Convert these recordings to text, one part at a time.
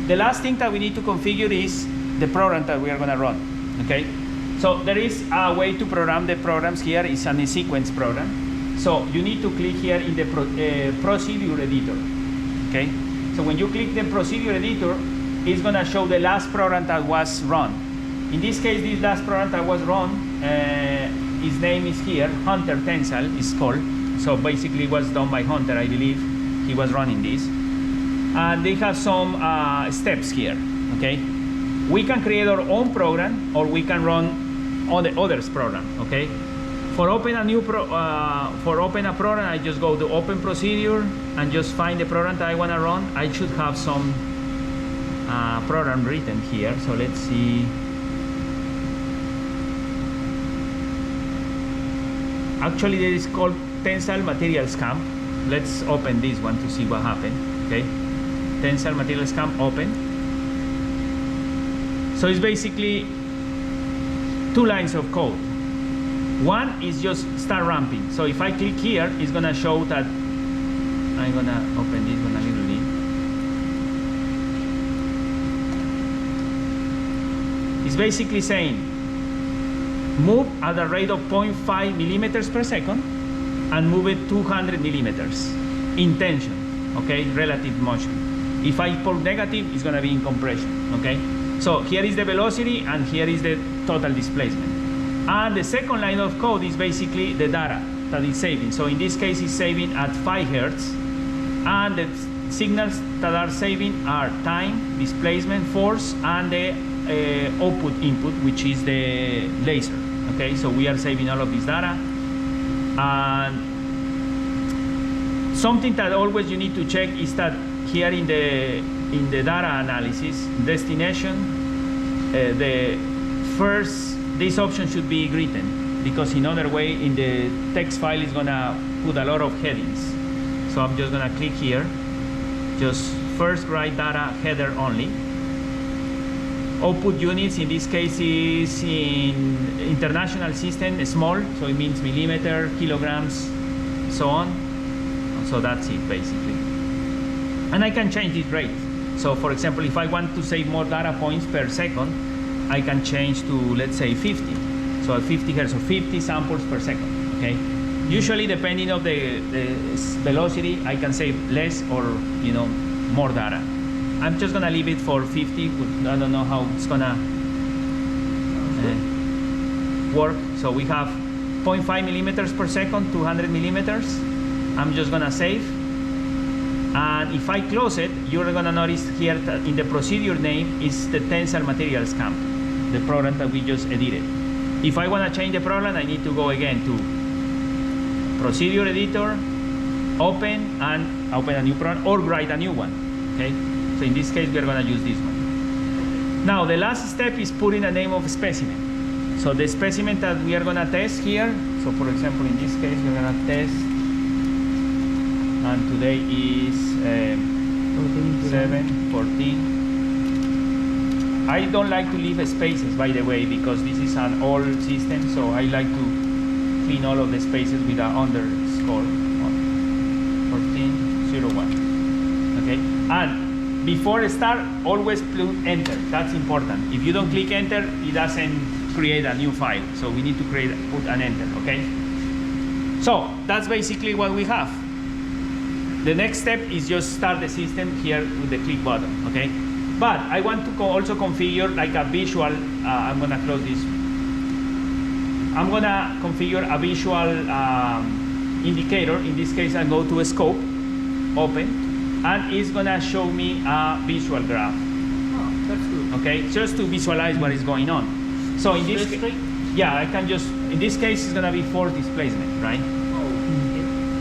the last thing that we need to configure is the program that we are going to run. Okay, so there is a way to program the programs here. It's an sequence program. So you need to click here in the procedure editor. Okay, so when you click the procedure editor, it's going to show the last program that was run. In this case, this last program that was run, his name is here, Hunter Tensile is called. So basically it was done by Hunter, I believe. He was running this. And they have some steps here, okay? We can create our own program, or we can run on the others program, okay? For open a program, I just go to open procedure and just find the program that I want to run. I should have some program written here, so let's see. Actually, there is called Tensile Materials Camp. Let's open this one to see what happened. Okay, Tensile Materials Camp open. So it's basically 2 lines of code. One is just start ramping. So if I click here, it's gonna show that I'm gonna open this one a little bit. It's basically saying move at a rate of 0.5 millimeters per second and move it 200 millimeters in tension, okay, relative motion. If I pull negative, it's gonna be in compression, okay? So here is the velocity and here is the total displacement. And the second line of code is basically the data that it's saving. So in this case, it's saving at 5 Hertz. And the signals that are saving are time, displacement, force, and the output input, which is the laser. Okay, so we are saving all of this data. And something that always you need to check is that here in the data analysis destination, this option should be written, because in other way in the text file is gonna put a lot of headings. So I'm just gonna click here, just first write data header only. Output units in this case is in international system, small, so it means millimeter, kilograms, so on. So that's it basically. And I can change this rate. So for example, if I want to save more data points per second, I can change to, let's say, 50. So at 50 Hertz, or 50 samples per second, okay? Usually, depending on the velocity, I can save less or, more data. I'm just gonna leave it for 50. I don't know how it's gonna work. So we have 0.5 millimeters per second, 200 millimeters. I'm just gonna save. And if I close it, you're gonna notice here that in the procedure name is the Tensile Materials Camp, the program that we just edited. If I wanna change the program, I need to go again to procedure editor, open a new program, or write a new one, okay? So in this case, we're gonna use this one. Now, the last step is putting a name of specimen. So the specimen that we are gonna test here, so for example, in this case, we're gonna test, and today is 7/14. I don't like to leave spaces, by the way, because this is an old system, so I like to clean all of the spaces with an underscore, 1401, okay? And before start, always put enter, that's important. If you don't click enter, it doesn't create a new file, so we need to put an enter, okay? So that's basically what we have. The next step is just start the system here with the click button, okay? But I want to also configure like a visual, I'm gonna close this. I'm gonna configure a visual indicator. In this case, I go to a scope, open, and it's gonna show me a visual graph. Oh, that's good. Okay, just to visualize what is going on. So in this case, yeah, I can just, in this case, it's gonna be force displacement, right?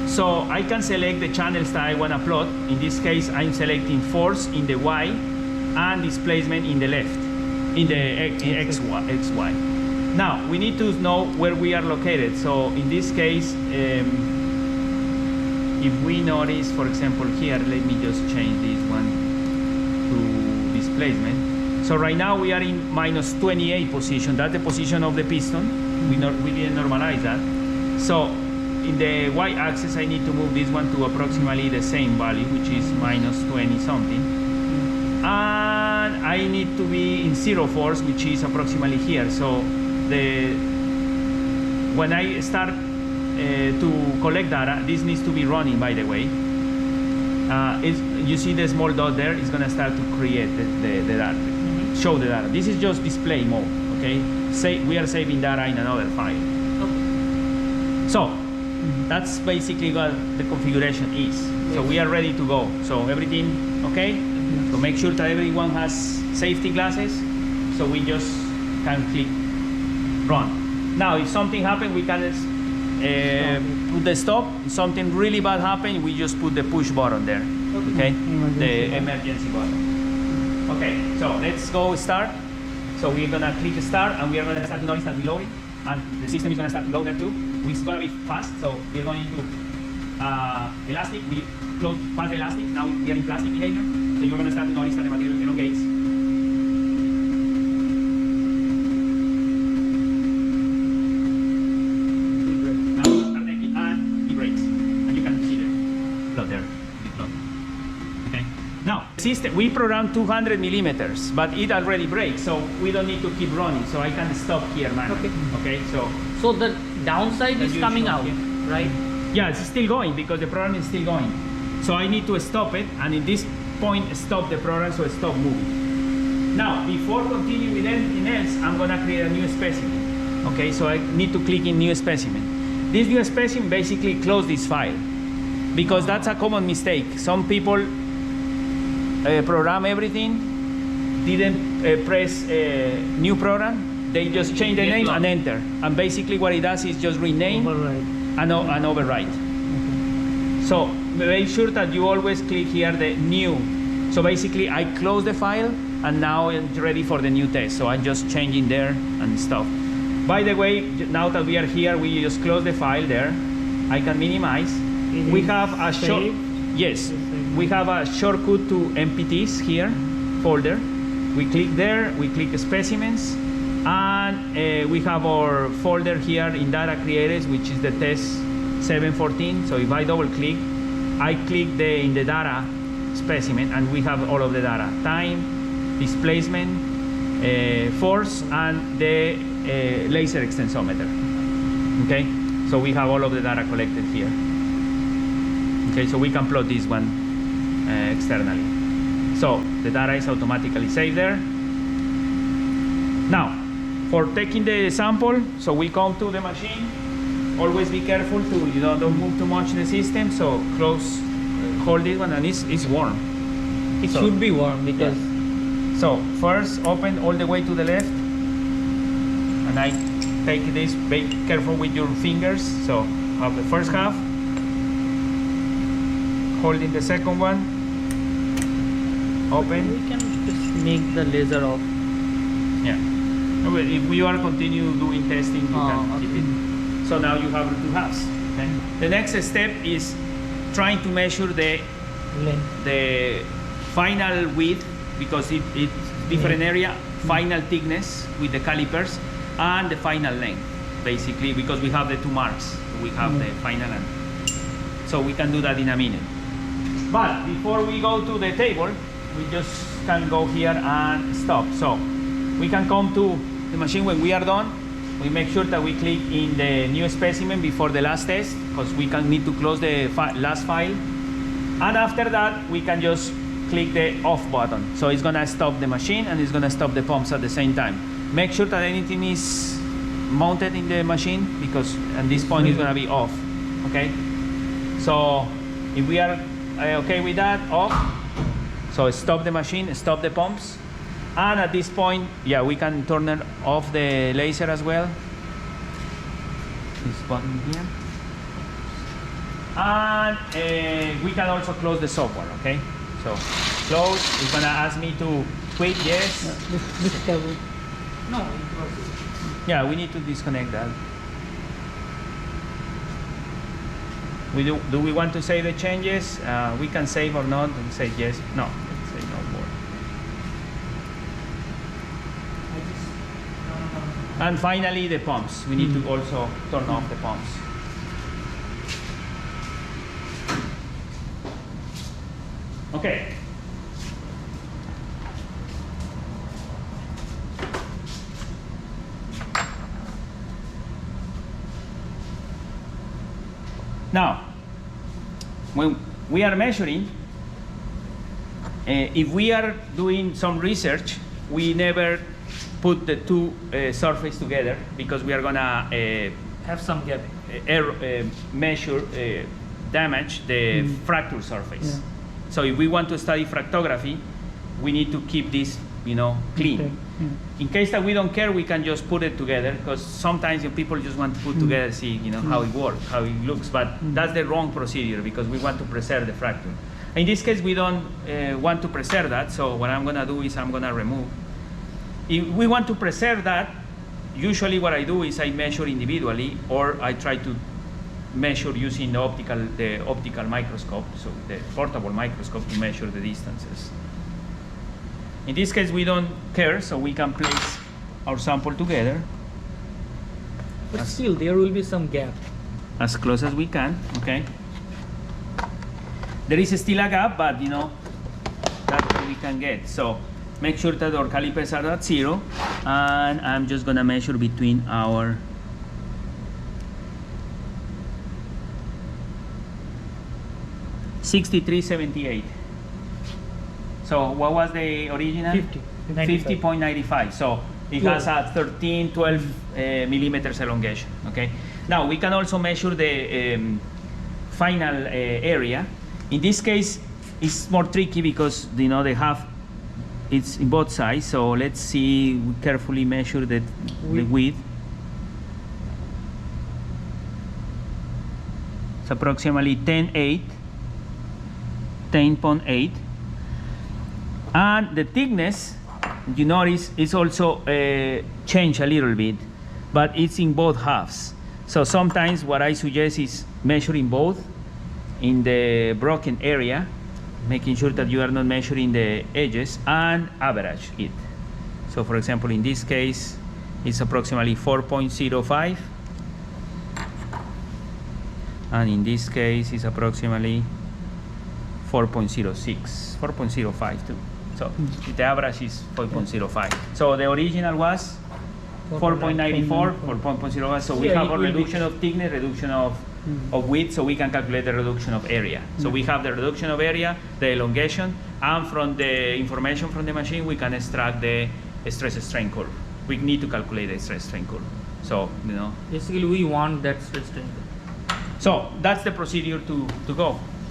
So I can select the channels that I want to plot. In this case, I'm selecting force in the Y and displacement in the left, in the XY. Now, we need to know where we are located. So in this case, if we notice, for example, here, let me just change this one to displacement. So right now we are in -28 position. That's the position of the piston. We didn't normalize that. So in the y-axis, I need to move this one to approximately the same value, which is -20 something. I need to be in 0 force, which is approximately here. So when I start to collect data, this needs to be running, by the way. You see the small dot there, it's gonna start to create the data, show the data. This is just display mode, okay? We are saving data in another file. Okay. So, that's basically what the configuration is. Yes. So we are ready to go. So everything okay? So make sure that everyone has safety glasses. So we just can click run. Now, if something happens, we can put the stop. If something really bad happens, we just put the push button there. Okay? The emergency button. Okay, so let's go start. So we're gonna click start, and we are gonna start to notice that we load it, and the system is gonna start to load there too. It's gonna be fast, so we're going to elastic. We close fast elastic. Now we are in plastic behavior. So you're gonna start to notice that the material elongates. System, we programmed 200 millimeters, but it already breaks, so we don't need to keep running. So I can stop here, man. Okay. Okay. So the downside is coming out, right? Yeah, it's still going because the program is still going. So I need to stop it, and in this point, stop the program, so stop moving. Now, before continuing with anything else, I'm gonna create a new specimen. Okay. So I need to click in new specimen. This new specimen basically close this file because that's a common mistake. Some people program everything, didn't press new program, they just change the name and enter. And basically what it does is just rename and overwrite. Okay. So make sure that you always click here the new. So basically I close the file and now it's ready for the new test. So I'm just changing there and stuff. By the way, now that we are here, we just close the file there. I can minimize. We have a short, yes. We have a shortcut to MPTs here, folder. We click there, we click specimens, and we have our folder here in data creators, which is the test 714. So if I double click, I click in the data specimen, and we have all of the data: time, displacement, force, and the laser extensometer. Okay, so we have all of the data collected here. Okay, so we can plot this one externally. So the data is automatically saved there. Now, for taking the sample, so we come to the machine. Always be careful to don't move too much the system. So close, hold this one, and it's warm. It should be warm because. Yeah. So first, open all the way to the left, and I take this. Be careful with your fingers. So have the first half. Holding the second one, open. We can just make the laser off. Yeah. Okay, if we are continue doing testing, you can keep it. So now you have two halves. Okay. The next step is trying to measure the length, the final width, because it's different area, final thickness with the calipers, and the final length, basically, because we have the two marks. We have the final and so we can do that in a minute. But before we go to the table, we just can go here and stop. So we can come to the machine when we are done. We make sure that we click in the new specimen before the last test, because we can need to close the last file. And after that, we can just click the off button. So it's gonna stop the machine and it's gonna stop the pumps at the same time. Make sure that anything is mounted in the machine, because at this point it's gonna be off. Okay. So if we are okay with that, off. So stop the machine, stop the pumps. And at this point, yeah, we can turn off the laser as well. This button here. And we can also close the software, okay? So close, it's gonna ask me to quit, yes. No. Yeah, we need to disconnect that. Do we want to save the changes? We can save or not and say yes. No, let's say no more. And finally, the pumps. We need to also turn off the pumps. Okay. Now, when we are measuring, if we are doing some research, we never put the two surfaces together because we are gonna Have some gap. measure damage the fracture surface. Yeah. So if we want to study fractography, we need to keep this, you know, clean. Okay. In case that we don't care, we can just put it together because sometimes people just want to put together, see, you know, how it works, how it looks. But that's the wrong procedure because we want to preserve the fracture. In this case, we don't want to preserve that. So what I'm gonna do is I'm gonna remove. If we want to preserve that, usually what I do is I measure individually, or I try to measure using the optical microscope, so the portable microscope, to measure the distances. In this case, we don't care, so we can place our sample together But still, there will be some gap. as close as we can, okay? There is still a gap, but you know, that's what we can get. So make sure that our calipers are at 0, and I'm just gonna measure between our (63.78). So what was the original? 50.95. So it has a 12 millimeters elongation. Okay. Now we can also measure the final area. In this case, it's more tricky because you know they have it's in both sides. So let's see. We carefully measure the width. It's approximately 10.8. And the thickness, you notice, is also changed a little bit, but it's in both halves. So sometimes what I suggest is measuring both in the broken area, making sure that you are not measuring the edges, and average it. So for example, in this case, it's approximately 4.05. And in this case, it's approximately 4.06, 4.05 too. So the average is 4.05. So the original was 4.94, 4.01. So we have a reduction of thickness, reduction of width, so we can calculate the reduction of area. So we have the reduction of area, the elongation, and from the information from the machine, we can extract the stress strain curve. We need to calculate the stress strain curve. So, you know. Basically, we want that stress strain. So that's the procedure to go.